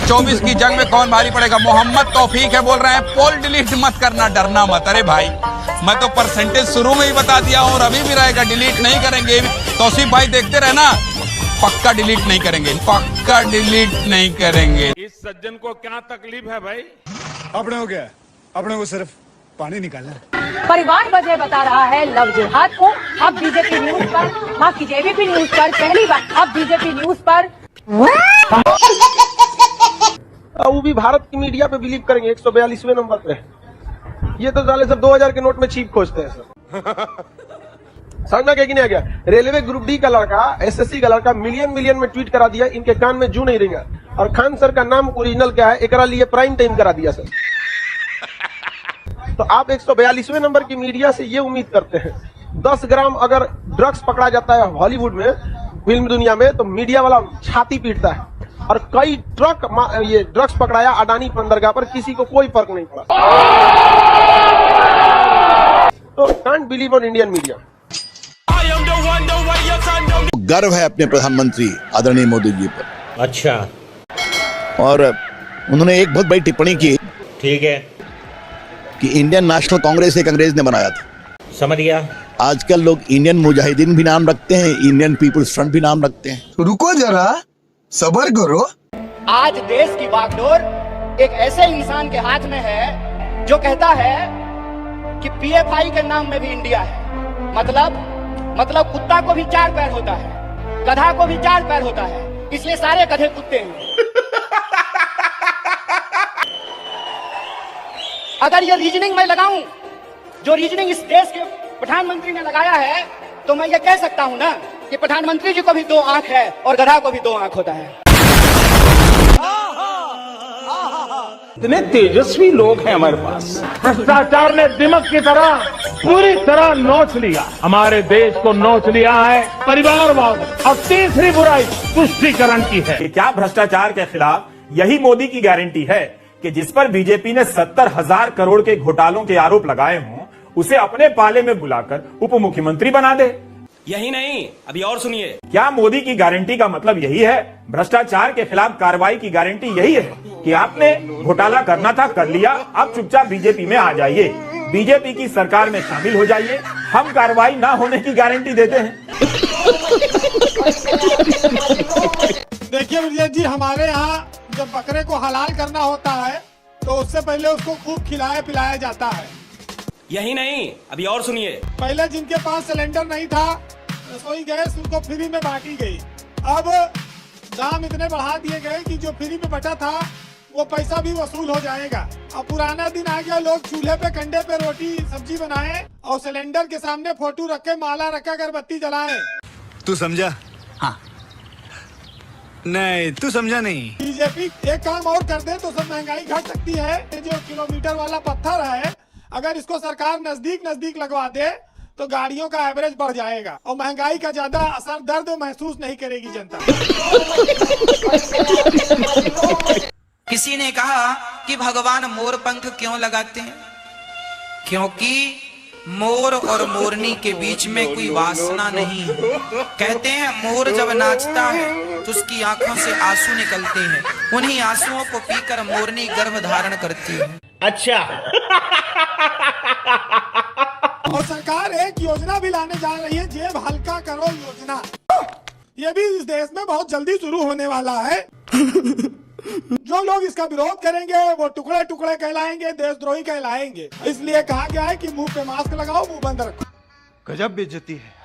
2024 की जंग में कौन भारी पड़ेगा? मोहम्मद तौफीक है, बोल रहे हैं पोल डिलीट मत करना, डरना मत। अरे भाई मैं तो परसेंटेज शुरू में ही बता दिया हूं और अभी भी रहेगा, डिलीट नहीं करेंगे। तौसीफ भाई देखते रहना, पक्का डिलीट नहीं करेंगे, पक्का डिलीट नहीं करेंगे। इस सज्जन को क्या तकलीफ है भाई? अपने हो गया, अपने को सिर्फ पानी निकालना है। परिवार वजह बता रहा है लव जिहाद को। अब बीजेपी न्यूज पर, माफ कीजिए एबीपी न्यूज पर पहली बार, अब बीजेपी न्यूज पर वो भी भारत की मीडिया पे बिलीव करेंगे 142वें नंबर पे। ये तो साले सब 2000 के नोट में छीप खोजते हैं सर। समझ में क्या नहीं आ गया? रेलवे ग्रुप डी का लड़का, एसएससी का लड़का मिलियन में ट्वीट करा दिया, इनके कान में जू नहीं रहेगा। और खान सर का नाम ओरिजिनल क्या है, एकरा लिए प्राइम टाइम करा दिया सर। तो आप 142वें नंबर की मीडिया से ये उम्मीद करते हैं 10 ग्राम अगर ड्रग्स पकड़ा जाता है हॉलीवुड में, फिल्म दुनिया में, तो मीडिया वाला छाती पीटता है। और कई ट्रक ये ड्रग्स पकड़ाया अडानी बंदरगाह पर, किसी को कोई फर्क नहीं पड़ा। तो can't believe on Indian media. गर्व है अपने प्रधानमंत्री आदरणीय मोदी जी पर। अच्छा। और उन्होंने एक बहुत बड़ी टिप्पणी की, ठीक है, कि इंडियन नेशनल कांग्रेस एक अंग्रेज ने बनाया था। समझ गया। आजकल लोग इंडियन मुजाहिदीन भी नाम रखते हैं, इंडियन पीपुल्स फ्रंट भी नाम रखते हैं। तो रुको जरा, सब्र करो। आज देश की बागडोर एक ऐसे इंसान के हाथ में है जो कहता है कि पीएफआई के नाम में भी इंडिया है। मतलब कुत्ता को भी 4 पैर होता है, गधा को भी 4 पैर होता है, इसलिए सारे गधे कुत्ते हैं। अगर ये रीजनिंग मैं लगाऊं, जो रीजनिंग इस देश के प्रधानमंत्री ने लगाया है, तो मैं ये कह सकता हूं ना कि प्रधानमंत्री जी को भी 2 आंख है और गधा को भी 2 आंख होता है। इतने तेजस्वी लोग हैं हमारे पास। भ्रष्टाचार ने दिमक की तरह पूरी तरह नोच लिया, हमारे देश को नोच लिया है परिवारवाद। और तीसरी बुराई तुष्टीकरण की है। क्या भ्रष्टाचार के खिलाफ यही मोदी की गारंटी है कि जिस पर बीजेपी ने 70,000 करोड़ के घोटालों के आरोप लगाए हों, उसे अपने पाले में बुलाकर उप मुख्यमंत्री बना दे? यही नहीं, अभी और सुनिए। क्या मोदी की गारंटी का मतलब यही है? भ्रष्टाचार के खिलाफ कार्रवाई की गारंटी यही है कि आपने घोटाला करना था, कर लिया, अब चुपचाप बीजेपी में आ जाइए, बीजेपी की सरकार में शामिल हो जाइए, हम कार्रवाई ना होने की गारंटी देते हैं। देखिए विजय जी, हमारे यहाँ जब बकरे को हलाल करना होता है तो उससे पहले उसको खूब खिलाया पिलाया जाता है। यही नहीं, अभी और सुनिए। पहले जिनके पास सिलेंडर नहीं था, रसोई गैस उनको फ्री में बांटी गई। अब दाम इतने बढ़ा दिए गए कि जो फ्री में बचा था वो पैसा भी वसूल हो जाएगा। अब पुराना दिन आ गया, लोग चूल्हे पे कंडे पे रोटी सब्जी बनाए और सिलेंडर के सामने फोटो रखे, माला रखा, अगरबत्ती जलाए। तू समझा? हाँ। नहीं, तू समझा नहीं। बीजेपी एक काम और कर दे तो सब महंगाई घट सकती है। जो किलोमीटर वाला पत्थर है, अगर इसको सरकार नजदीक लगवा दे तो गाड़ियों का एवरेज बढ़ जाएगा और महंगाई का ज्यादा असर दर्द महसूस नहीं करेगी जनता। किसी ने कहा कि भगवान मोर पंख क्यों लगाते हैं? क्योंकि मोर और मोरनी के बीच में कोई वासना नहीं है। कहते हैं मोर जब नाचता है तो उसकी आंखों से आंसू निकलते हैं, उन्हीं आंसुओं को पीकर मोरनी गर्भ धारण करती है। अच्छा। और सरकार एक योजना भी लाने जा रही है, जेब हल्का करो योजना। ये भी इस देश में बहुत जल्दी शुरू होने वाला है। जो लोग इसका विरोध करेंगे वो टुकड़े टुकड़े कहलाएंगे, देशद्रोही कहलाएंगे। इसलिए कहा गया है कि मुंह पे मास्क लगाओ, मुंह बंद रखो। गजब बेइज्जती है।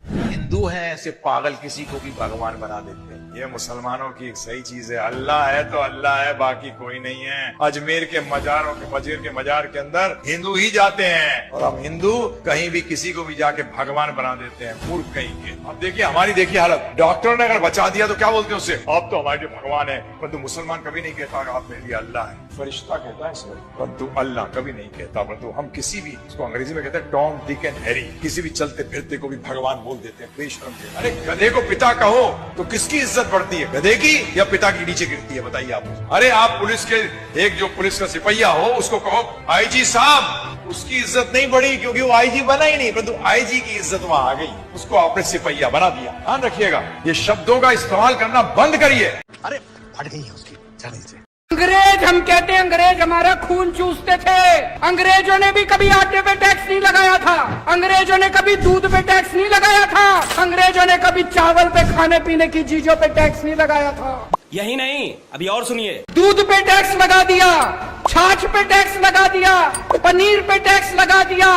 हिंदू हैं ऐसे पागल किसी को भी भगवान बना देते हैं। ये मुसलमानों की एक सही चीज है, अल्लाह है तो अल्लाह है, बाकी कोई नहीं है। अजमेर के मजार के अंदर हिंदू ही जाते हैं और हम हिंदू कहीं भी किसी को भी जाके भगवान बना देते हैं, मूर्ख कहीं के। अब देखिए हमारी हालत। डॉक्टर ने अगर बचा दिया तो क्या बोलते हैं उससे? आप तो हमारे लिए भगवान है। परंतु मुसलमान कभी नहीं कहता आप मेरे लिए अल्लाह है, फरिश्ता कहता है इसको, परंतु अल्लाह कभी नहीं कहता। परंतु हम किसी भी, इसको अंग्रेजी में कहते हैं टॉम डिक एंड हैरी, किसी भी चलते फिरते को भी भगवान बोल देते हैं, बेशर्म के। अरे गधे को पिता कहो तो किसकी इज्जत बढ़ती है, गधे की या पिता की नीचे गिरती है? बताइए आप। अरे आप पुलिस के एक जो पुलिस का सिपहिया हो उसको कहो आईजी साहब, उसकी इज्जत नहीं बढ़ी क्योंकि वो आईजी बना ही नहीं, परंतु आईजी की इज्जत वहां आ गई, उसको आपने सिपहिया बना दिया। ध्यान रखिएगा, ये शब्दों का इस्तेमाल करना बंद करिए। अरे फट गई है उसकी, अंग्रेज हम कहते हैं, अंग्रेज हमारा खून चूसते थे। अंग्रेजों ने भी कभी आटे पे टैक्स नहीं लगाया था, अंग्रेजों ने कभी दूध पे टैक्स नहीं लगाया था, अंग्रेजों ने कभी चावल पे, खाने पीने की चीजों पे टैक्स नहीं लगाया था। यही नहीं, अभी और सुनिए। दूध पे टैक्स लगा दिया, छाछ पे टैक्स लगा दिया, पनीर पे टैक्स लगा दिया,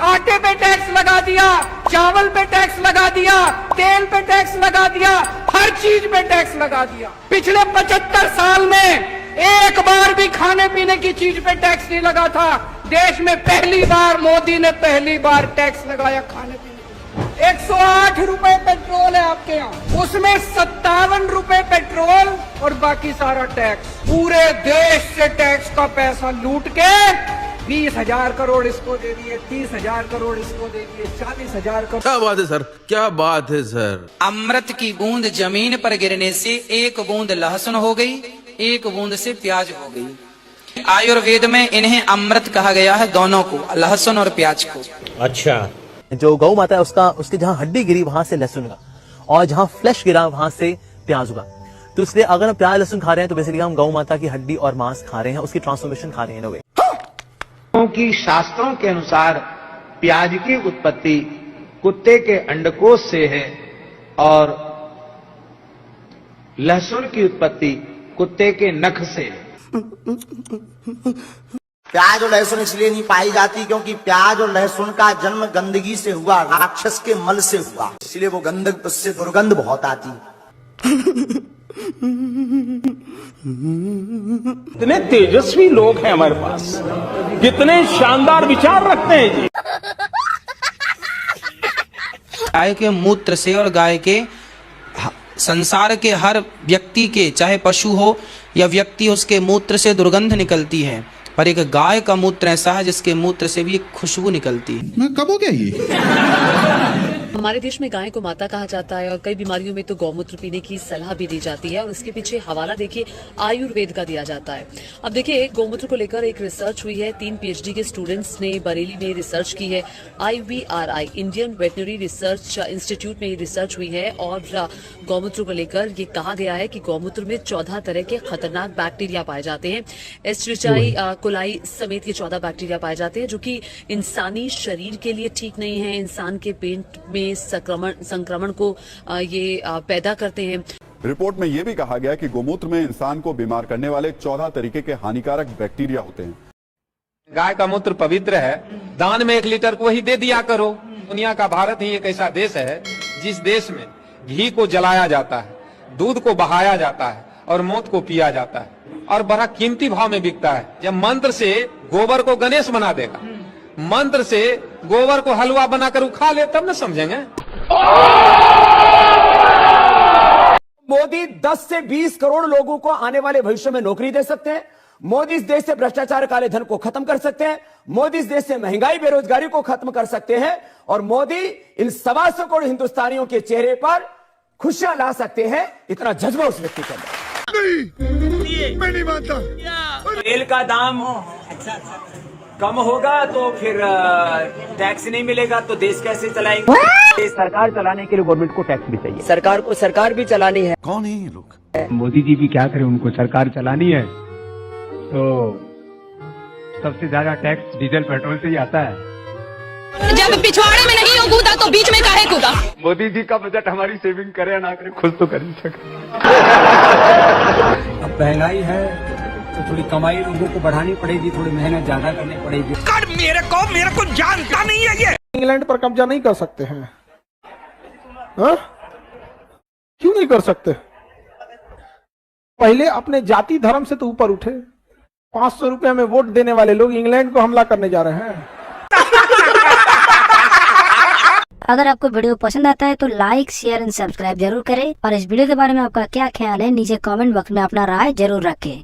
आटे पे टैक्स लगा दिया, चावल पे टैक्स लगा दिया, तेल पे टैक्स लगा दिया, हर चीज पे टैक्स लगा दिया। पिछले 75 साल में एक बार भी खाने पीने की चीज पे टैक्स नहीं लगा था। देश में पहली बार मोदी ने टैक्स लगाया खाने पीने। 108 रुपए पेट्रोल है आपके यहाँ, उसमें 57 रुपए पेट्रोल और बाकी सारा टैक्स। पूरे देश से टैक्स का पैसा लूट के 20,000 करोड़ इसको दे दिए, 30,000 करोड़ इसको दे दिए, 40,000 करोड़। क्या बात है सर, क्या बात है सर। अमृत की बूंद जमीन पर गिरने से एक बूंद लहसुन हो गई, एक बूंद से प्याज हो गई। आयुर्वेद में इन्हें अमृत कहा गया है, दोनों को, लहसुन और प्याज को। अच्छा, जो गौ माता है उसके जहाँ हड्डी गिरी वहां से लहसुन उगा, और जहाँ फ्लैश गिरा वहां से प्याज उगा। तो इसलिए अगर हम प्याज लहसुन खा रहे हैं तो बेसिकली हम गौ माता की हड्डी और मांस खा रहे हैं, उसकी ट्रांसफॉर्मेशन खा रहे हैं। क्योंकि शास्त्रों के अनुसार प्याज की उत्पत्ति कुत्ते के अंडकोश से है और लहसुन की उत्पत्ति कुत्ते के नख से है। प्याज और लहसुन इसलिए नहीं पाई जाती क्योंकि प्याज और लहसुन का जन्म गंदगी से हुआ, राक्षस के मल से हुआ, इसलिए वो गंदक, उससे दुर्गंध बहुत आती। इतने तेजस्वी लोग हैं हमारे पास, कितने शानदार विचार रखते हैं जी। गाय के मूत्र से और गाय के संसार के हर व्यक्ति के, चाहे पशु हो या व्यक्ति, उसके मूत्र से दुर्गंध निकलती है, पर एक गाय का मूत्र ऐसा है जिसके मूत्र से भी एक खुशबू निकलती है। मैं कब हो गया ये? हमारे देश में गाय को माता कहा जाता है और कई बीमारियों में तो गौमूत्र पीने की सलाह भी दी जाती है, और इसके पीछे हवाला देखिए आयुर्वेद का दिया जाता है। अब देखिए गौमूत्र को लेकर एक रिसर्च हुई है, 3 PhD के स्टूडेंट्स ने बरेली में रिसर्च की है। IVRI Indian veterinary research institute में ये रिसर्च हुई है, और गौमूत्र को लेकर ये कहा गया है कि गौमूत्र में 14 तरह के खतरनाक बैक्टीरिया पाए जाते हैं। एस्ट्रिचाई कोलाई समेत ये 14 बैक्टीरिया पाए जाते हैं जो कि इंसानी शरीर के लिए ठीक नहीं है, इंसान के पेट में संक्रमण को ये पैदा करते हैं। रिपोर्ट में यह भी कहा गया कि गोमूत्र में इंसान को बीमार करने वाले 14 तरीके के हानिकारक बैक्टीरिया होते हैं। गाय का मूत्र पवित्र है, दान में 1 लीटर को ही दे दिया करो। दुनिया का भारत ही एक ऐसा देश है जिस देश में घी को जलाया जाता है, दूध को बहाया जाता है और मौत को पिया जाता है, और बड़ा कीमती भाव में बिकता है। जब मंत्र से गोबर को गणेश बना देगा, मंत्र से गोबर को हलवा बनाकर उखा ले, तब न समझेंगे। मोदी 10 से 20 करोड़ लोगों को आने वाले भविष्य में नौकरी दे सकते हैं। मोदी इस देश से भ्रष्टाचार, काले धन को खत्म कर सकते हैं। मोदी इस देश से महंगाई, बेरोजगारी को खत्म कर सकते हैं, और मोदी इन 125 करोड़ हिंदुस्तानियों के चेहरे पर खुशियां ला सकते हैं। इतना जज्बा उस व्यक्ति के अंदर। मैं नहीं मानता। तेल का दाम कम होगा तो फिर टैक्स नहीं मिलेगा, तो देश कैसे चलाएंगे? सरकार चलाने के लिए गवर्नमेंट को टैक्स भी चाहिए, सरकार भी चलानी है। कौन है ये लोग? मोदी जी भी क्या करें, उनको सरकार चलानी है, तो सबसे ज्यादा टैक्स डीजल पेट्रोल से ही आता है। जब पिछवाड़े में नहीं हो कूदा तो बीच में काहे कूदा? मोदी जी का बजट हमारी सेविंग करे ना करे, खुद तो कर ही सके। अब महंगाई है तो थोड़ी कमाई लोगों को बढ़ानी पड़ेगी, थोड़ी मेहनत ज्यादा करनी पड़ेगी। मेरे को जानता नहीं है ये। इंग्लैंड पर कब्जा नहीं कर सकते हैं? हा? क्यों नहीं कर सकते? पहले अपने जाति धर्म से तो ऊपर उठे। 500 रुपया में वोट देने वाले लोग इंग्लैंड को हमला करने जा रहे हैं। अगर आपको वीडियो पसंद आता है तो लाइक, शेयर एंड सब्सक्राइब जरूर करें, और इस वीडियो के बारे में आपका क्या ख्याल है नीचे कमेंट बॉक्स में अपना राय जरूर रखें।